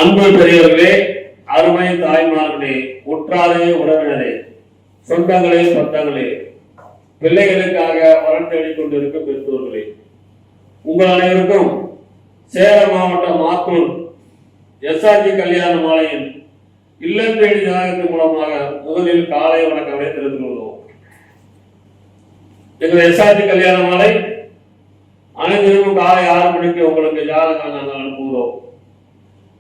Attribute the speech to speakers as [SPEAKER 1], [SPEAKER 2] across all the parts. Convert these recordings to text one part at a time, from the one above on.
[SPEAKER 1] அன்பு பெரியவர்களே, அருமை தாய்மார்களே, உற்றாரே, உறவினரே, சொந்தங்களே, பந்தங்களே, பிள்ளைகளுக்காக வரன் தேடிக் கொண்டிருக்கும் பெற்றோர்களே, உங்கள் அனைவருக்கும் சேலம் மாவட்டம் மாத்தூர் எஸ்ஆர்ஜி கல்யாண மாலையின் இல்லம் தேடி ஜாதகத்தின் மூலமாக முதலில் காலை வணக்கங்களை தெரிந்து கொள்வோம். எங்கள் எஸ்ஆர்ஜி கல்யாண மாலை அனைவருக்கும் காலை 6 மணிக்கு உங்களுக்கு ஜாதகம் நாங்கள் அனுப்புகிறோம்.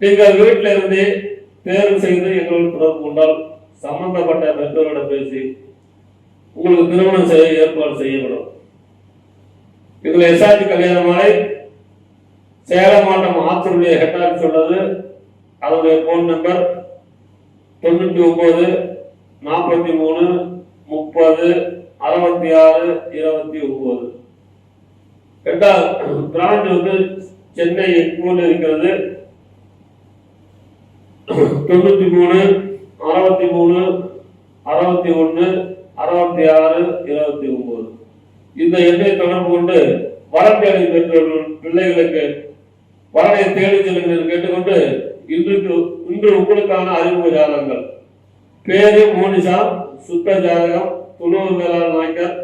[SPEAKER 1] நீங்கள் வீட்டில் இருந்து தேர்வு செய்து எங்களோடு தொடர்பு கொண்டால் சம்பந்தப்பட்ட பெற்றோரிடம் பேசி உங்களுக்கு திருமணம் செய்ய ஏற்பாடு செய்யப்படும். இதில் எஸ்ஆர்ஜி கல்யாண மாலை சேலம் மாவட்டம் ஆத்தூருடைய ஹெட் ஆஃபீஸ் உள்ளது. அதனுடைய போன் நம்பர் 99 43 30 66 29. பிரான்ச் வந்து சென்னை எக்மோர் இருக்கிறது. 93 63 61 66 29. இந்த எண்ணை தொடர்பு கொண்டு வரன் தேடி பெற்றோர்கள் பிள்ளைகளுக்கு வரனை தேடி செல்லுங்கள் கேட்டுக்கொண்டு இன்று உங்களுக்கான அறிமுக ஜாதகங்கள். பேரு மோனிஷா, சுத்த ஜாதகம், துணூர் வேளாண் நாயக்கர்,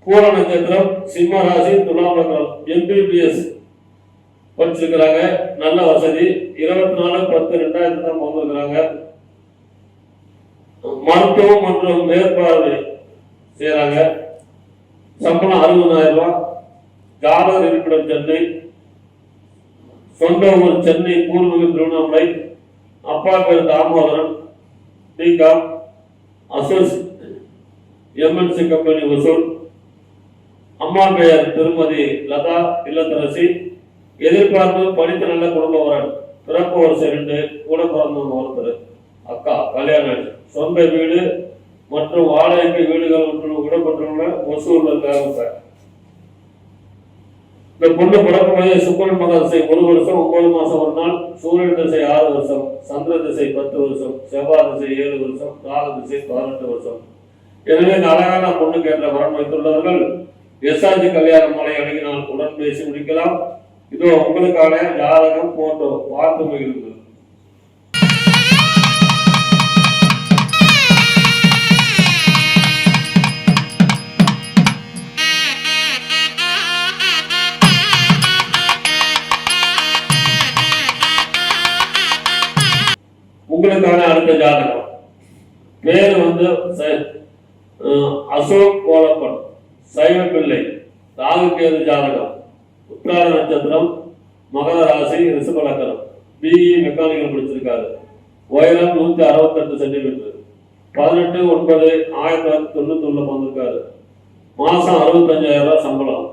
[SPEAKER 1] பூர நட்சத்திரம், சிம்ம ராசி, துலாம் லக்னம், MBBS படிச்சிருக்கிறாங்க. நல்ல வசதி. 24/10/2000 தான் வந்திருக்கிறாங்க. மருத்துவம் மற்றும் மேற்பார்வை செய்யறாங்க. சம்பளம் 60,000 ரூபாய். ஜாதகர் இருப்பிடம் சென்னை. சொந்த ஊர் சென்னை பூர்வீக திருவண்ணாமலை. அப்பா பேர் தாமோதரன். டிகாம் அசோஸ் MNC கம்பெனி வசூல். அம்மா பெயர் திருமதி லதா இல்லத்தரசி. எதிர்பார்ப்பு படித்த நல்ல குடும்ப வரன். பிறப்பு வருஷம் 2. கூட பிறந்தவங்க ஒருத்தர். அக்கா கல்யாணம். சொந்த வீடு மற்றும் வாடகைக்கு வீடுகள் விடப்பட்டுள்ள வசூல் இருக்காங்க. இந்த பொண்ணு பிறக்கும் போது சுக்கரன் மகா திசை 1 வருஷம் 9 மாசம் 1 நாள், சூரியன் திசை 6 வருஷம், சந்திர திசை 10 வருஷம், செவ்வாய் திசை 7 வருஷம், ராகு திசை 18 வருஷம். எனவே இந்த அழகான பொண்ணுக்கு என்ற வரன் வைத்துள்ளவர்கள் எஸ்ஆர்ஜி கல்யாண மாலை அணுகினால் உடன் பேசி முடிக்கலாம். இதோ உங்களுக்கான ஜாதகம் போட்டோ பார்த்து மகிழ்ந்து. உங்களுக்கான அடுத்த ஜாதகம். பேர் வந்து அசோக் கோலப்பன், சைவ பிள்ளை, ராகுகேது ஜாதகம், உத்திராட நட்சத்திரம், மகர ராசி, ரிஷப லக்னம், BE மெக்கானிக்கல் படிச்சிருக்காரு. உயரம் 168 சென்டிமீட்டர். 18/9/1991 வந்திருக்காரு. மாசம் 65,000 ரூபாய் சம்பளம்.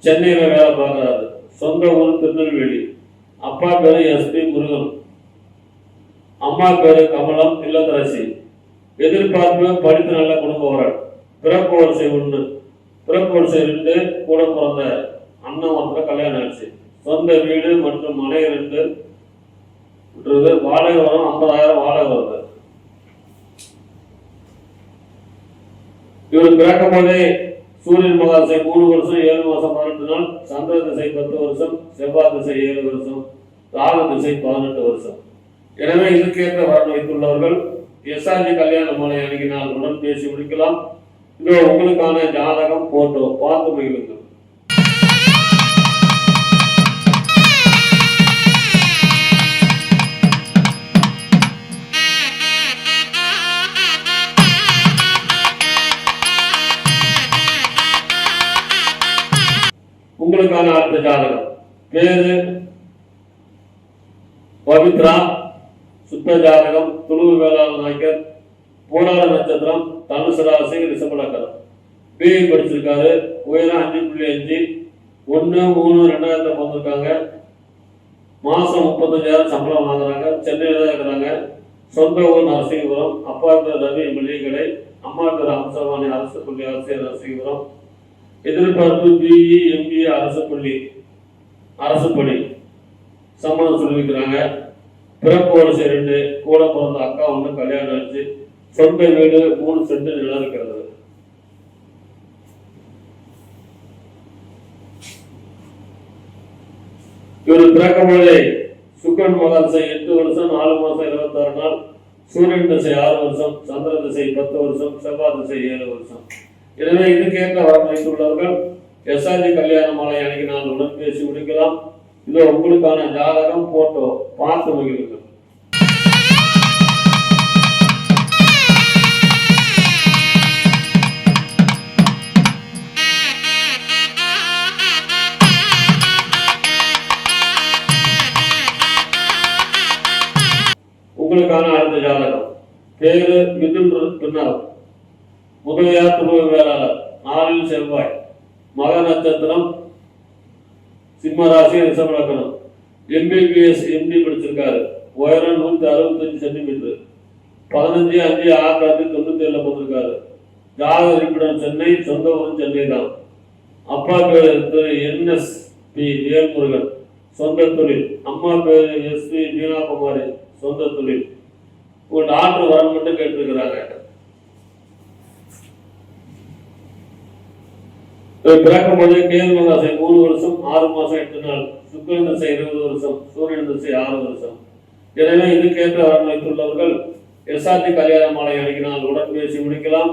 [SPEAKER 1] சென்னையில வேலை பார்க்கிறாரு. சொந்த ஊர் திருநெல்வேலி. அப்பா பேரு SP முருகன். அம்மா பேரு கமலம் இல்லத்தரசி. எதிர்பார்ப்பு படித்த நல்ல குடும்ப வரன். பிறப்பு வரிசை 1. பிறப்பு வரிசை 2. கூட பிறந்த அண்ணன் ஒருத்தர் கல்யாணம் ஆயிடுச்சு. சொந்த வீடு மற்றும் மனை 2. வாடகை வரும் 50,000 வாடகை வருது. இவர் பிறக்கும் போதே சூரியன் மகா திசை 3 வருஷம் 7 மாசம் 18 நாள், சந்திர திசை 10 வருஷம், செவ்வாய் திசை 7 வருஷம், ராகு திசை 18 வருஷம். எனவே இதுக்கேற்ற வரன் வைத்துள்ளவர்கள் எஸ்ஆர்ஜி கல்யாண மாலை அணுகினால் உடன் பேசி முடிக்கலாம். இதோ உங்களுக்கான ஜாதகம் போட்டோ பார்த்து மகிழுங்கள். உங்களுக்கான அடுத்த ஜாதகம். பேரு பவித்ரா, சுத்த ஜாதகம், துளுவு வேளாண் நாயக்கர், போராட நட்சத்திரம், தனுசு ராசி, ரிஷப லக்னம். BE படிச்சிருக்காரு. உயரம் 5.5. 1/3/2000 வந்திருக்காங்க. மாசம் 35,000 சம்பளம் வாங்குறாங்க. சென்னையில தான் இருக்கிறாங்க. சொந்த ஊர் நரசிங்கபுரம். அப்பா பேர் ரவி மளிகை கடை. அம்மா பேர் அம்சவாணி அரசு பள்ளி ஆசிரியர் நரசிங்கபுரம். எதிர்பார்ப்பு BE MBA அரசு பள்ளி. சம்பளம் சொல்லியிருக்கிறாங்க. பிறப்பு வரிசை 2. கூட பிறந்த அக்கா 1 கல்யாணம் ஆச்சு. சொந்த வீடு 3 சென்ட் நிலம் இருக்கிறது. இவர் பிறக்கும் பொழுதே சுக்கரன் மகா திசை 8 வருஷம் 4 மாசம் 26 நாள், சூரியன் திசை 6 வருஷம், சந்திர திசை 10 வருஷம், செவ்வாய் திசை 7 வருஷம். எனவே இதுக்கேற்ற வரன் உள்ளவர்கள் எஸ்ஆர்ஜி கல்யாண மாலை அன்னைக்கு நான் உடன் பேசி முடிக்கலாம். இதோ உங்களுக்கான ஜாதகம் போட்டோ பார்த்து மகிழுங்கள். உங்களுக்கான அடுத்த ஜாதகம். பேரு மிதுன் பின்னர், முதலியார் துருவ வேளாளர், நாளில் செவ்வாய், மக நட்சத்திரம், சிம்மராசி, ரிஷப லக்னம். எம்பிபிஎஸ் எம்டி படிச்சிருக்காரு. உயரம் 165 சென்டிமீட்டர். 15/5/1997 போட்டிருக்காரு. ஜாதக இருப்பிடம் சென்னை, சொந்த ஊர் சென்னை தான். அப்பா பேர் திரு NSP வேல்முருகன், சொந்த தொழில். அம்மா பேர் SP மீனாகுமாரி, சொந்த தொழில். உங்க டாக்டர் வரன் மட்டும் கேட்டிருக்கிறாங்க. பிறக்கும் போது கேது மகாசை 3 வருஷம் 6 மாசம் 8 நாள், சுக்கிரன் திசை 20 வருஷம், சூரியன் திசை 6 வருஷம். எனவே இதுக்கேற்ற வரன் வைத்துள்ளவர்கள் எஸ்ஆர்டி கல்யாண மாலை அன்னைக்கு நாள் உடன் பேசி முடிக்கலாம்.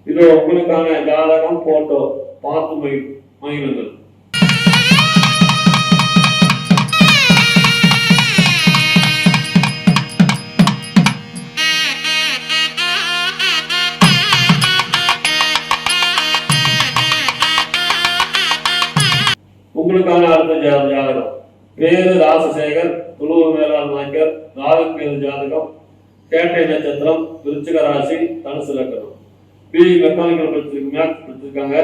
[SPEAKER 1] இதோ உங்களுக்கான ஜாதகம் போட்டோ பார்த்து மகிழுங்கள். உங்களுக்கான அடுத்த ஜாதகம். பேரு ராசசேகர், துளுவ வேளாண் நாயக்கர், ராகுகேது ஜாதகம், கேட்டை நட்சத்திரம், விருச்சிக ராசி, தனுசு லக்னம். பிஇ மெக்கானிக்கல் படிச்சிருக்காங்க.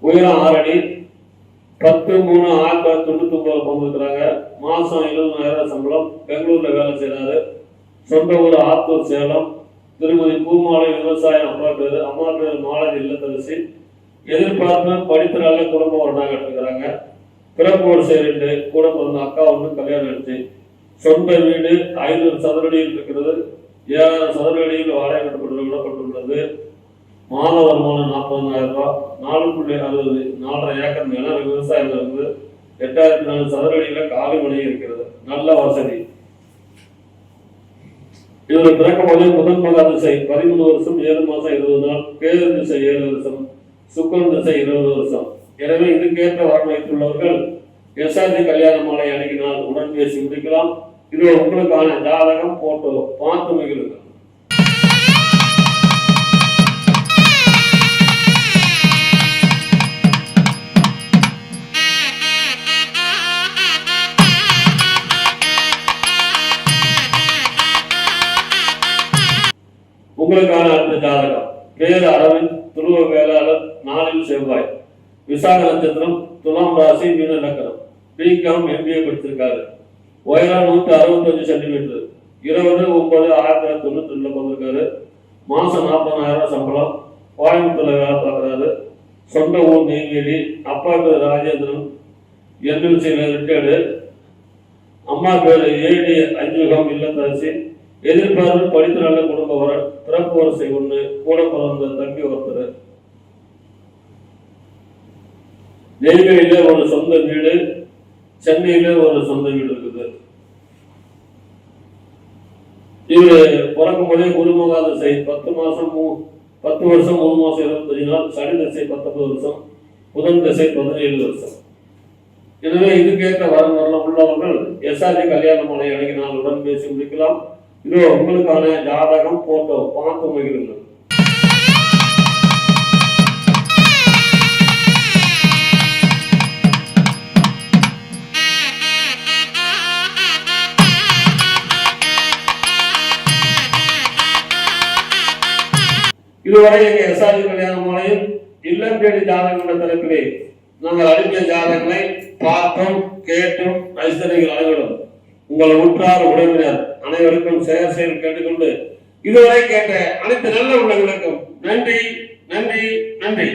[SPEAKER 1] உயரம் 6 அடி. 10/3/1999 பிறந்திருக்கிறாங்க. மாசம் 70,000 சம்பளம். பெங்களூர்ல வேலை செய்யறாரு. சொந்த ஊர் ஆத்தூர், சேலம். திருமதி பூமாலை, விவசாயம். அப்பா பேரு. அம்மா பேரு மாலதி இல்லத்தரசி. எதிர்பார்ப்பு படித்த நல்ல குடும்பம் ஒன்றாக இருக்கிறாங்க. பிறப்பு ஒரு சேர்ந்து கூட பிறந்த அக்கா ஒன்று கல்யாணம் ஆயிடுச்சு. சொந்த வீடு 500 சதுரடியில் இருக்கிறது. 7,000 சதுரடியில் வாடகை கட்டப்பட்டு விடப்பட்டுள்ளது. மாத வருமானம் 40,000 ரூபாய். 4.60 4.5 ஏக்கர் நிலம் விவசாயம் இருந்து 8,400 சதுரடியில காலி மனை இருக்கிறது. நல்ல வசதி. இவர் பிறக்கும் போது முதன் மகா திசை 13 வருஷம் 7 மாசம் 20 நாள், கேது திசை 7 வருஷம், சுக்கிரன் திசை 20 வருஷம். எனவே இதுக்கேற்ற வரன் வைத்துள்ளவர்கள் எஸ்ஆர்டி கல்யாண மாலை அன்னைக்கு நாள் உடன் பேசி முடிக்கலாம். இது உங்களுக்கான ஜாதகம் போட்டோ பார்த்து மகிழுங்கள். உங்களுக்கான அடுத்த ஜாதகம். பேர் அரவிந்த், துருவ வேளாளர், நாளில் செவ்வாய், விசாக நட்சத்திரம், துலாம் ராசி, மீன லக்னம். பிகாம் MBA படிச்சிருக்காரு. உயரம் 165 சென்டிமீட்டர். 20/9/1992 பிறந்திருக்காரு. மாசம் 40,000 சம்பளம். கோயம்புத்தூர்ல வேலை பார்க்கிறாரு. சொந்த ஊர் நெய்வேலி. அப்பா பேர் ராஜேந்திரன், NLCல ரிட்டையர்டு. அம்மா பேர் AD அஞ்சுகம் இல்லத்தரசி. எதிர்பார்ப்பு படித்த நல்ல குடும்ப வரன். பிறப்பு வரிசை 1, கூட பிறந்த தம்பி ஒருத்தர். நெய்வேலியில ஒரு சொந்த வீடு, சென்னையில ஒரு சொந்த வீடு இருக்குது. இவரு பிறக்கும் போதே குருமகா திசை 10 வருஷம் 3 மாசம் 25 நாள், சனி திசை 19 வருஷம், புதன் திசை 17 வருஷம். எனவே இதுக்கேற்ற வரன் உள்ளவர்கள் எஸ்ஆர்டி கல்யாண மாலை அன்னைக்கு நாள் உடன் பேசி முடிக்கலாம். இதோ உங்களுக்கான ஜாதகம் போட்டோ பார்த்து மகிழுங்கள். இதுவரை எங்க எஸ்ஆர்டி கல்யாண மாலையில் இல்லம் தேடி ஜாதகங்கள் தலைப்பிலே நாங்கள் அனுப்பிய ஜாதகங்களை பார்த்தும் கேட்டும் ரசிகர்கள் அனைவரும் உங்கள் உற்றார் உறவினர் அனைவருக்கும் செயல் கேட்டுக்கொண்டு இதுவரை கேட்ட அனைத்து நல்ல உள்ளங்களுக்கும் நன்றி நன்றி நன்றி.